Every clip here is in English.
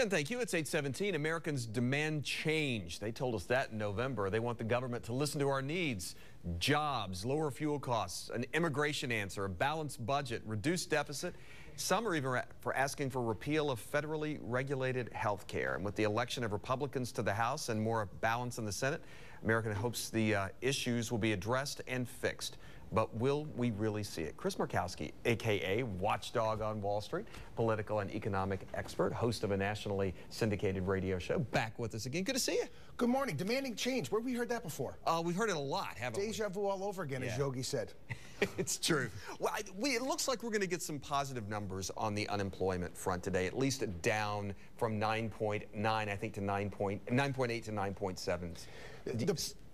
Jen, thank you. It's 8:17. Americans demand change. They told us that in November. They want the government to listen to our needs. Jobs, lower fuel costs, an immigration answer, a balanced budget, reduced deficit. Some are even for asking for repeal of federally regulated health care. And with the election of Republicans to the House and more balance in the Senate, America hopes the issues will be addressed and fixed. But will we really see it? Chris Markowski, a.k.a. Watchdog on Wall Street, political and economic expert, host of a nationally syndicated radio show, back with us again. Good to see you. Good morning. Demanding change. Where have we heard that before? We've heard it a lot, haven't we? Deja vu all over again, as Yogi said. It's true. Well, it looks like we're going to get some positive numbers on the unemployment front today, at least down from 9.9, I think, to 9.8 to 9.7.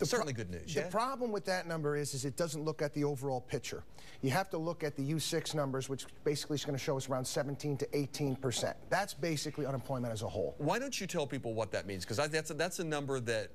Certainly good news. The problem with that number is it doesn't look at the overall picture. You have to look at the U6 numbers, which basically is going to show us around 17 to 18%. That's basically unemployment as a whole. Why don't you tell people what that means? Because that's a number that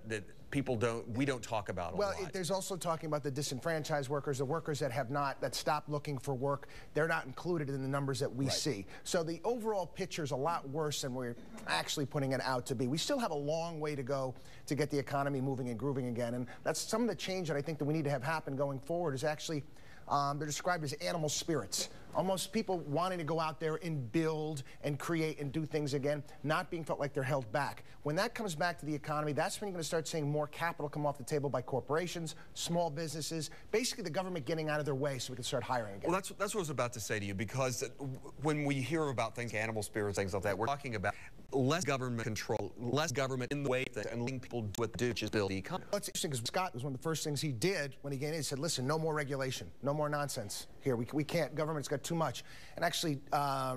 people we don't talk about a lot. Well, there's also talking about the disenfranchised workers, the workers that stopped looking for work. They're not included in the numbers that we see. So the overall picture is a lot worse than we're actually putting it out to be. We still have a long way to go to get the economy moving and grooving again. And that's some of the change that I think that we need to have happen going forward is actually, they're described as animal spirits. Almost people wanting to go out there and build and create and do things again, not being felt like they're held back. When that comes back to the economy, that's when you're going to start seeing more capital come off the table by corporations, small businesses, basically the government getting out of their way so we can start hiring again. Well, that's what I was about to say to you, because when we hear about things, animal spirits, things like that, we're talking about less government control, less government in the way that, and letting people do what they do, which is build the economy. Well, it's interesting because Scott was one of the first things he did when he got in. He said, listen, no more regulation, no more nonsense here. We can't, government's got too much. And actually,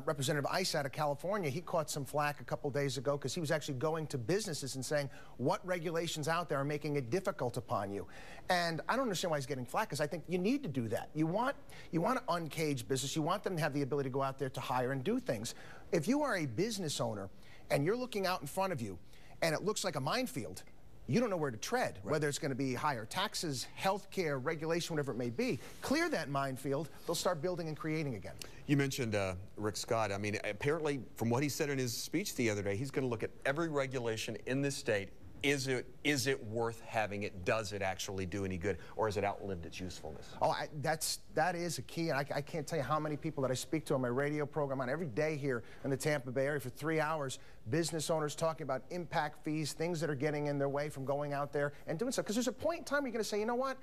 Representative Ice out of California, he caught some flack a couple days ago because he was actually going to businesses and saying, what regulations out there are making it difficult upon you? And I don't understand why he's getting flack, because I think you need to do that. You want to uncage business. You want them to have the ability to go out there to hire and do things. If you are a business owner and you're looking out in front of you and it looks like a minefield, you don't know where to tread, whether it's going to be higher taxes, health care, regulation, whatever it may be. Clear that minefield, they'll start building and creating again. You mentioned Rick Scott. I mean, apparently, from what he said in his speech the other day, he's going to look at every regulation in this state. Is it worth having it? Does it actually do any good, or has it outlived its usefulness? Oh, that is a key, and I can't tell you how many people that I speak to on my radio program on every day here in the Tampa Bay area for 3 hours, business owners talking about impact fees, things that are getting in their way from going out there and doing stuff. Because there's a point in time where you're going to say, you know what?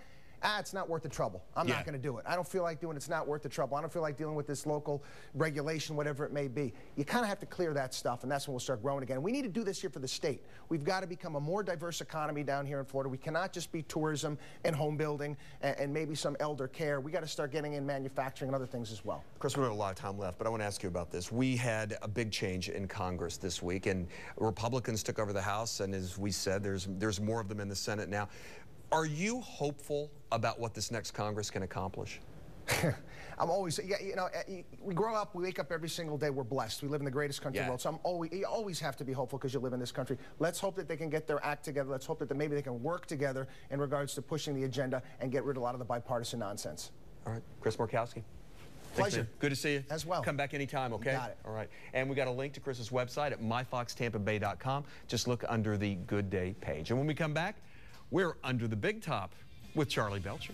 It's not worth the trouble. I'm not going to do it. I don't feel like doing it. It's not worth the trouble. I don't feel like dealing with this local regulation, whatever it may be. You kind of have to clear that stuff, and that's when we'll start growing again. We need to do this here for the state. We've got to become a more diverse economy down here in Florida. We cannot just be tourism and home building and maybe some elder care. We got to start getting in manufacturing and other things as well. Chris, we have a lot of time left, but I want to ask you about this. We had a big change in Congress this week, and Republicans took over the House, and as we said, there's more of them in the Senate now. Are you hopeful about what this next Congress can accomplish? I'm always, you know, we grow up, we wake up every single day, we're blessed. We live in the greatest country in the world, so you always have to be hopeful because you live in this country. Let's hope that they can get their act together. Let's hope that maybe they can work together in regards to pushing the agenda and get rid of a lot of the bipartisan nonsense. All right, Chris Markowski. Pleasure. Thanks, good to see you. As well. Come back anytime, okay? Got it. All right. And we got a link to Chris's website at myfoxtampabay.com. Just look under the Good Day page. And when we come back, we're under the big top with Charlie Belcher.